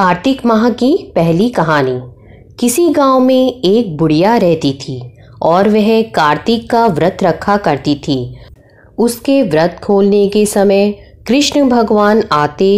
कार्तिक माह की पहली कहानी। किसी गांव में एक बुढ़िया रहती थी और वह कार्तिक का व्रत रखा करती थी। उसके व्रत खोलने के समय कृष्ण भगवान आते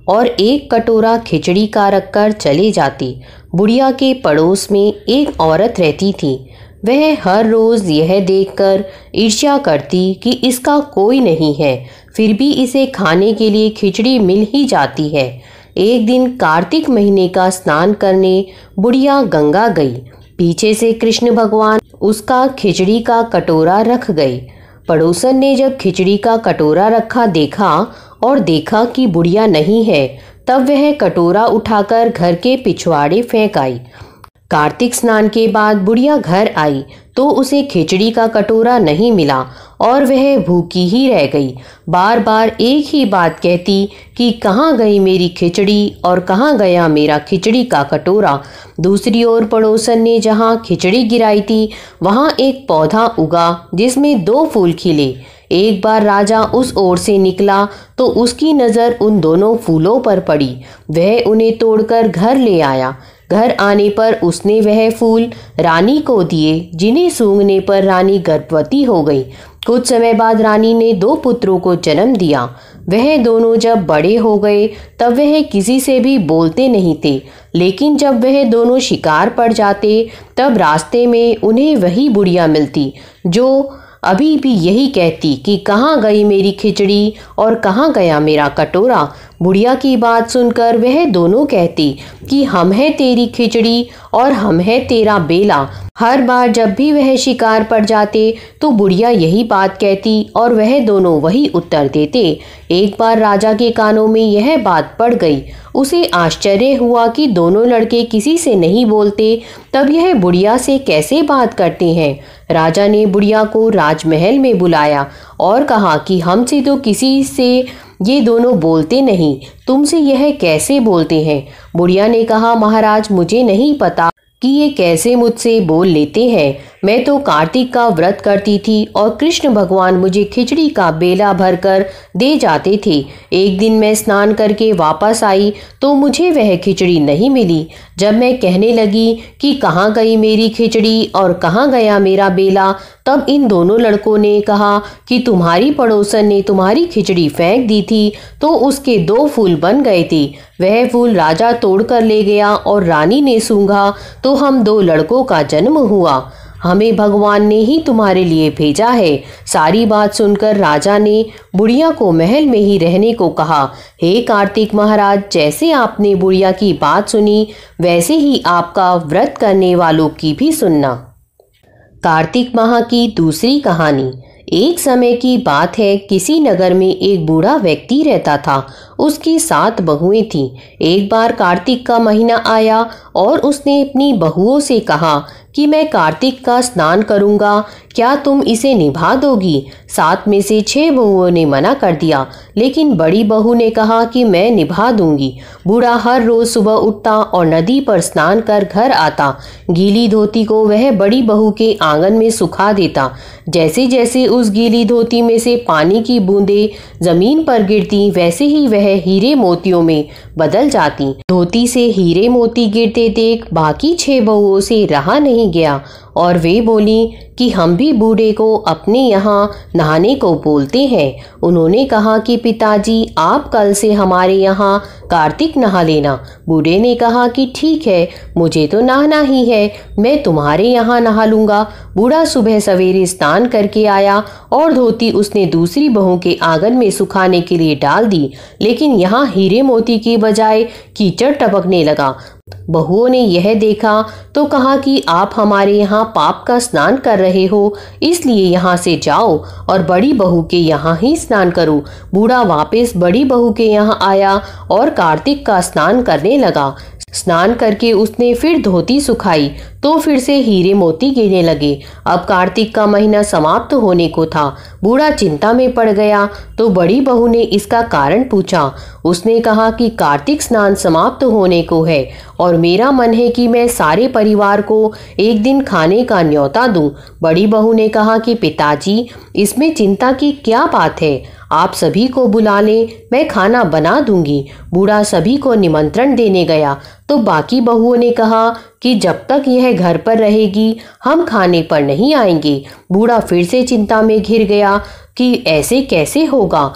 और एक कटोरा खिचड़ी का रखकर चले जाते। बुढ़िया के पड़ोस में एक औरत रहती थी। वह हर रोज़ यह देखकर ईर्ष्या करती कि इसका कोई नहीं है, फिर भी इसे खाने के लिए खिचड़ी मिल ही जाती है। एक दिन कार्तिक महीने का स्नान करने बुढ़िया गंगा गई। पीछे से कृष्ण भगवान उसका खिचड़ी का कटोरा रख गए। पड़ोसन ने जब खिचड़ी का कटोरा रखा देखा कि बुढ़िया नहीं है, तब वह कटोरा उठाकर घर के पिछवाड़े फेंक आई। कार्तिक स्नान के बाद बुढ़िया घर आई तो उसे खिचड़ी का कटोरा नहीं मिला और वह भूखी ही रह गई। बार बार एक ही बात कहती कि कहाँ गई मेरी खिचड़ी और कहाँ गया मेरा खिचड़ी का कटोरा। दूसरी ओर पड़ोसन ने जहाँ खिचड़ी गिराई थी वहाँ एक पौधा उगा जिसमें 2 फूल खिले। एक बार राजा उस ओर से निकला तो उसकी नज़र उन दोनों फूलों पर पड़ी। वह उन्हें तोड़कर घर ले आया। घर आने पर उसने वह फूल रानी को दिए, जिन्हें सूंघने पर रानी गर्भवती हो गई। कुछ समय बाद रानी ने 2 पुत्रों को जन्म दिया। वह दोनों जब बड़े हो गए तब वह किसी से भी बोलते नहीं थे, लेकिन जब वह दोनों शिकार पर जाते तब रास्ते में उन्हें वही बुढ़िया मिलती जो अभी भी यही कहती कि कहाँ गई मेरी खिचड़ी और कहाँ गया मेरा कटोरा। बुढ़िया की बात सुनकर वह दोनों कहती कि हम हैं तेरी खिचड़ी और हम हैं तेरा बेला। हर बार जब भी वह शिकार पर जाते तो बुढ़िया यही बात कहती और वह दोनों वही उत्तर देते। एक बार राजा के कानों में यह बात पड़ गई। उसे आश्चर्य हुआ कि दोनों लड़के किसी से नहीं बोलते, तब यह बुढ़िया से कैसे बात करते हैं। राजा ने बुढ़िया को राजमहल में बुलाया और कहा कि हमसे तो किसी से ये दोनों बोलते नहीं, तुमसे यह कैसे बोलते हैं। बुढ़िया ने कहा, महाराज मुझे नहीं पता कि ये कैसे मुझसे बोल लेते हैं। मैं तो कार्तिक का व्रत करती थी और कृष्ण भगवान मुझे खिचड़ी का बेला भरकर दे जाते थे। एक दिन मैं स्नान करके वापस आई तो मुझे वह खिचड़ी नहीं मिली। जब मैं कहने लगी कि कहाँ गई मेरी खिचड़ी और कहाँ गया मेरा बेला, तब इन दोनों लड़कों ने कहा कि तुम्हारी पड़ोसन ने तुम्हारी खिचड़ी फेंक दी थी तो उसके 2 फूल बन गए थे। वह फूल राजा तोड़ कर ले गया और रानी ने सूंघा तो हम 2 लड़कों का जन्म हुआ। हमें भगवान ने ही तुम्हारे लिए भेजा है। सारी बात सुनकर राजा ने बुढ़िया को महल में ही रहने को कहा। हे कार्तिक महाराज, जैसे आपने बुढ़िया की बात सुनी वैसे ही आपका व्रत करने वालों की भी सुनना। कार्तिक माह की दूसरी कहानी। एक समय की बात है, किसी नगर में एक बूढ़ा व्यक्ति रहता था। उसकी 7 बहुएं थीं। एक बार कार्तिक का महीना आया और उसने अपनी बहुओं से कहा कि मैं कार्तिक का स्नान करूंगा, क्या तुम इसे निभा दोगी। 7 में से 6 बहुओं ने मना कर दिया, लेकिन बड़ी बहू ने कहा कि मैं निभा दूंगी। बूढ़ा हर रोज सुबह उठता और नदी पर स्नान कर घर आता। गीली धोती को वह बड़ी बहू के आंगन में सुखा देता। जैसे जैसे उस गीली धोती में से पानी की बूंदें जमीन पर गिरती, वैसे ही वह हीरे मोतियों में बदल जाती। धोती से हीरे मोती गिरते देख बाकी 6 बहुओं से रहा नहीं गया और वे बोली कि हम भी बूढ़े को अपने यहाँ नहाने को बोलते हैं। उन्होंने कहा कि पिताजी, आप कल से हमारे यहाँ कार्तिक नहा लेना। बूढ़े ने कहा कि ठीक है, मुझे तो नहाना ही है, मैं तुम्हारे यहाँ नहा लूँगा। बूढ़ा सुबह सवेरे स्नान करके आया और धोती उसने दूसरी बहू के आंगन में सुखाने के लिए डाल दी, लेकिन यहाँ हीरे मोती की बजाय कीचड़ टपकने लगा। बहुओं ने यह देखा तो कहा कि आप हमारे यहाँ पाप का स्नान कर रहे हो, इसलिए यहाँ से जाओ और बड़ी बहू के यहाँ ही स्नान करो। बूढ़ा वापस बड़ी बहू के यहाँ आया और कार्तिक का स्नान करने लगा। स्नान करके उसने फिर धोती सुखाई तो तो फिर से हीरे मोती गिरने लगे। अब कार्तिक का महीना समाप्त होने को था। बूढ़ा चिंता में पड़ गया तो बड़ी बहू ने इसका कारण पूछा। उसने कहा कि कार्तिक स्नान समाप्त होने को है और मेरा मन है कि मैं सारे परिवार को एक दिन खाने का न्योता दूं। बड़ी बहू ने कहा कि पिताजी, इसमें चिंता की क्या बात है, आप सभी को बुला लें, मैं खाना बना दूंगी। बूढ़ा सभी को निमंत्रण देने गया तो बाकी बहुओं ने कहा कि जब तक यह घर पर रहेगी हम खाने पर नहीं आएंगे। बूढ़ा फिर से चिंता में घिर गया कि ऐसे कैसे होगा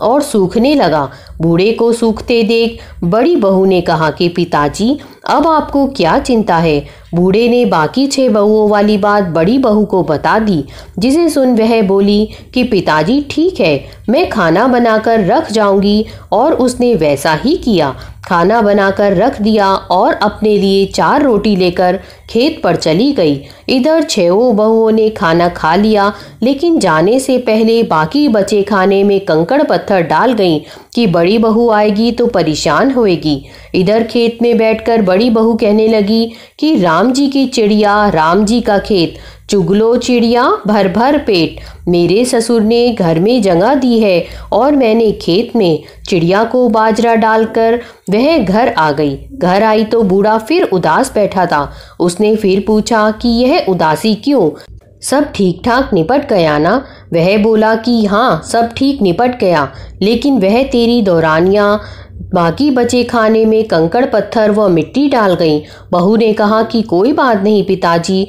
और सूखने लगा। बूढ़े को सूखते देख बड़ी बहू ने कहा कि पिताजी, अब आपको क्या चिंता है। बूढ़े ने बाकी 6 बहुओं वाली बात बड़ी बहू को बता दी, जिसे सुन वह बोली कि पिताजी ठीक है, मैं खाना बनाकर रख जाऊंगी। और उसने वैसा ही किया। खाना बनाकर रख दिया और अपने लिए 4 रोटी लेकर खेत पर चली गई। इधर 6 बहुओं ने खाना खा लिया, लेकिन जाने से पहले बाकी बचे खाने में कंकड़ पत्थर डाल गईं कि बड़ी बहू आएगी तो परेशान होएगी। इधर खेत में बैठकर बड़ी बहू कहने लगी कि राम जी की चिड़िया, राम जी का खेत, चुगलो चिड़िया भर भर पेट। मेरे ससुर ने घर में जगह दी है और मैंने खेत में चिड़िया को बाजरा डालकर वह घर आ गई। घर आई तो बूढ़ा फिर उदास बैठा था। उसने फिर पूछा कि यह उदासी क्यों, सब ठीक ठाक निपट गया ना। वह बोला कि हाँ, सब ठीक निपट गया, लेकिन वह तेरी दौरानियाँ बाकी बचे खाने में कंकड़ पत्थर व मिट्टी डाल गई। बहू ने कहा कि कोई बात नहीं पिताजी।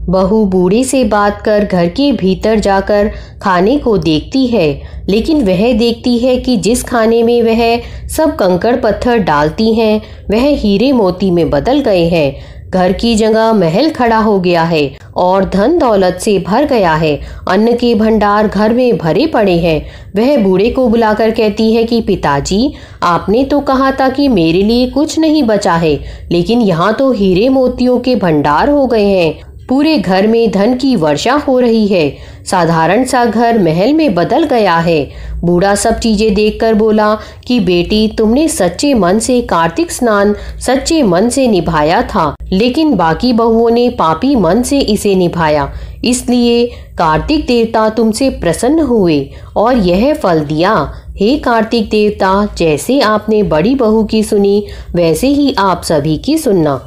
बहू बूढ़े से बात कर घर के भीतर जाकर खाने को देखती है, लेकिन वह देखती है कि जिस खाने में वह सब कंकड़ पत्थर डालती हैं वह हीरे मोती में बदल गए हैं। घर की जगह महल खड़ा हो गया है और धन दौलत से भर गया है। अन्न के भंडार घर में भरे पड़े हैं। वह बूढ़े को बुलाकर कहती है कि पिताजी, आपने तो कहा था कि मेरे लिए कुछ नहीं बचा है, लेकिन यहाँ तो हीरे मोतियों के भंडार हो गए हैं। पूरे घर में धन की वर्षा हो रही है। साधारण सा घर महल में बदल गया है। बूढ़ा सब चीजें देखकर बोला कि बेटी, तुमने सच्चे मन से कार्तिक स्नान सच्चे मन से निभाया था, लेकिन बाकी बहुओं ने पापी मन से इसे निभाया, इसलिए कार्तिक देवता तुमसे प्रसन्न हुए और यह फल दिया। हे कार्तिक देवता, जैसे आपने बड़ी बहू की सुनी वैसे ही आप सभी की सुनना।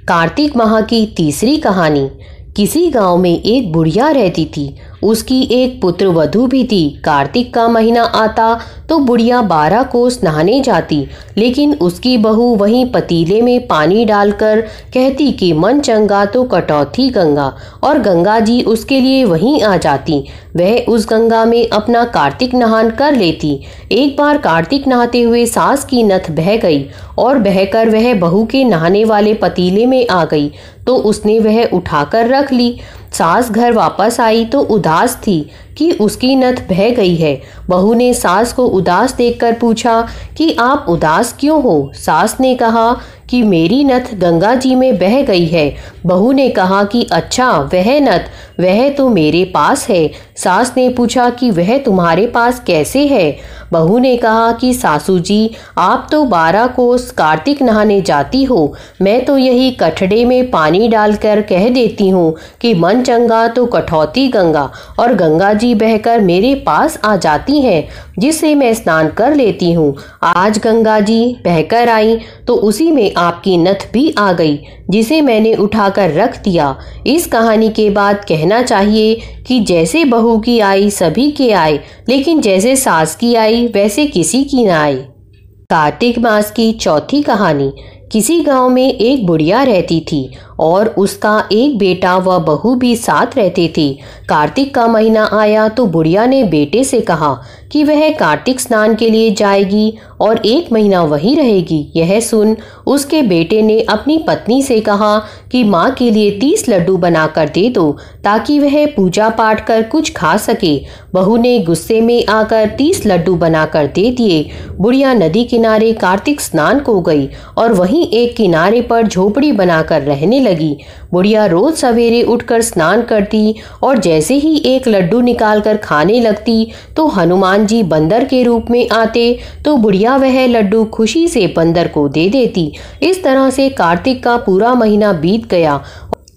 कार्तिक माह की तीसरी कहानी। किसी गांव में एक बुढ़िया रहती थी। उसकी एक पुत्र वधू भी थी। कार्तिक का महीना आता तो बुढ़िया 12 कोस नहाने जाती, लेकिन उसकी बहू वहीं पतीले में पानी डालकर कहती कि मन चंगा तो कटौती गंगा, और गंगा जी उसके लिए वहीं आ जाती। वह उस गंगा में अपना कार्तिक नहान कर लेती। एक बार कार्तिक नहाते हुए सास की नथ बह गई और बहकर वह बहू के नहाने वाले पतीले में आ गई, तो उसने वह उठाकर रख ली। सास घर वापस आई तो उदास थी कि उसकी नथ बह गई है। बहू ने सास को उदास देखकर पूछा कि आप उदास क्यों हो। सास ने कहा कि मेरी नथ गंगा जी में बह गई है। बहू ने कहा कि अच्छा, वह नथ, वह तो मेरे पास है। सास ने पूछा कि वह तुम्हारे पास कैसे है। बहू ने कहा कि सासू जी, आप तो 12 कोस कार्तिक नहाने जाती हो, मैं तो यही कठड़े में पानी डालकर कह देती हूँ कि मन चंगा तो कठौती गंगा, और गंगा जी बहकर मेरे पास आ जाती हैं, जिससे मैं स्नान कर लेती हूँ। आज गंगा जी बहकर आई तो उसी में आपकी नथ भी आ गई, जिसे मैंने उठाकर रख दिया। इस कहानी के बाद कहना चाहिए कि जैसे बहू की आई सभी के आए, लेकिन जैसे सास की आई वैसे किसी की ना आई। कार्तिक मास की चौथी कहानी। किसी गांव में एक बुढ़िया रहती थी और उसका एक बेटा व बहू भी साथ रहते थे। कार्तिक का महीना आया तो बुढ़िया ने बेटे से कहा कि वह कार्तिक स्नान के लिए जाएगी और 1 महीना वहीं रहेगी। यह सुन उसके बेटे ने अपनी पत्नी से कहा कि माँ के लिए 30 लड्डू बनाकर दे दो, ताकि वह पूजा पाठ कर कुछ खा सके। बहू ने गुस्से में आकर 30 लड्डू बनाकर दे दिए। बुढ़िया नदी किनारे कार्तिक स्नान को गई और वहीं एक किनारे पर झोपड़ी बनाकर रहने लगी। बुढ़िया रोज सवेरे उठकर स्नान करती और जैसे ही एक लड्डू निकालकर खाने लगती तो हनुमान जी बंदर के रूप में आते, तो बुढ़िया वह लड्डू खुशी से बंदर को दे देती। इस तरह से कार्तिक का पूरा महीना बीत गया।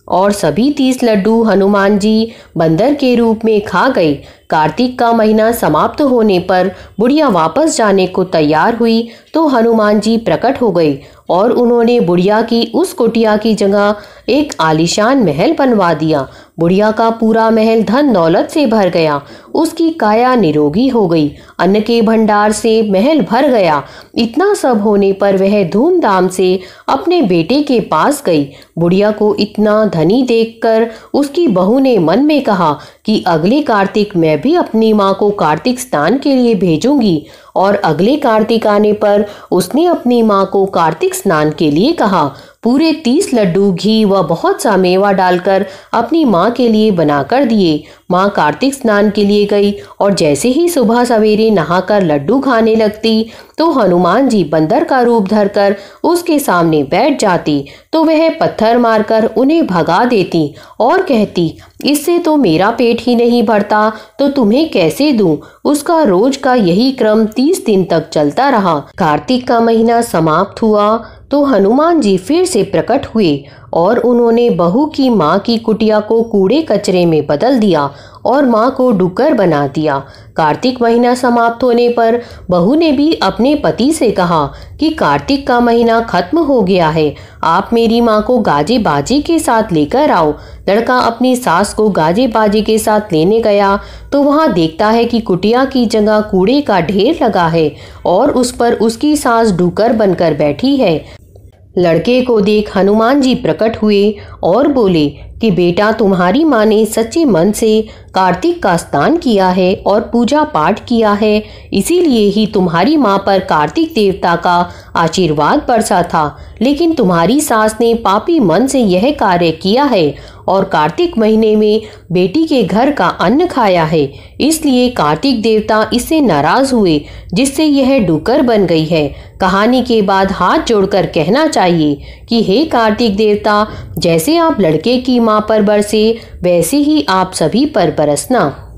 और सभी 30 लड्डू हनुमान जी बंदर के रूप में खा गए। कार्तिक का महीना समाप्त होने पर बुढ़िया वापस जाने को तैयार हुई तो हनुमान जी प्रकट हो गए और उन्होंने बुढ़िया की उस कुटिया की जगह एक आलीशान महल बनवा दिया। बुढ़िया का पूरा महल धन दौलत से भर गया, उसकी काया निरोगी हो गई, अन्न के भंडार से महल भर गया। इतना सब होने पर वह धूमधाम से अपने बेटे के पास गई। बुढ़िया को इतना धनी देखकर उसकी बहू ने मन में कहा कि अगले कार्तिक मैं भी अपनी माँ को कार्तिक स्नान के लिए भेजूंगी। और अगले कार्तिक आने पर उसने अपनी माँ को कार्तिक स्नान के लिए कहा। पूरे 30 लड्डू घी व बहुत सा मेवा डालकर अपनी माँ के लिए बनाकर दिए। माँ कार्तिक स्नान के लिए गई और जैसे ही सुबह सवेरे नहाकर लड्डू खाने लगती तो हनुमान जी बंदर का रूप धरकर उसके सामने बैठ जाती तो वह पत्थर मारकर उन्हें भगा देती और कहती, इससे तो मेरा पेट ही नहीं भरता तो तुम्हें कैसे दूं। उसका रोज का यही क्रम 30 दिन तक चलता रहा। कार्तिक का महीना समाप्त हुआ तो हनुमान जी फिर से प्रकट हुए और उन्होंने बहू की माँ की कुटिया को कूड़े कचरे में बदल दिया और माँ को डुक्कर बना दिया। कार्तिक महीना समाप्त होने पर बहू ने भी अपने पति से कहा कि कार्तिक का महीना खत्म हो गया है, आप मेरी माँ को गाजे बाजे के साथ लेकर आओ। लड़का अपनी सास को गाजे बाजे के साथ लेने गया तो वहाँ देखता है कि कुटिया की जगह कूड़े का ढेर लगा है और उस पर उसकी सास डुक्कर बनकर बैठी है। लड़के को देख हनुमान जी प्रकट हुए और बोले कि बेटा, तुम्हारी माँ ने सच्चे मन से कार्तिक का स्नान किया है और पूजा पाठ किया है, इसीलिए ही तुम्हारी माँ पर कार्तिक देवता का आशीर्वाद बरसा था। लेकिन तुम्हारी सास ने पापी मन से यह कार्य किया है और कार्तिक महीने में बेटी के घर का अन्न खाया है, इसलिए कार्तिक देवता इससे नाराज हुए जिससे यह डुक्कर बन गई है। कहानी के बाद हाथ जोड़कर कहना चाहिए कि हे कार्तिक देवता, जैसे आप लड़के की माँ पर बरसे वैसे ही आप सभी पर बरसना।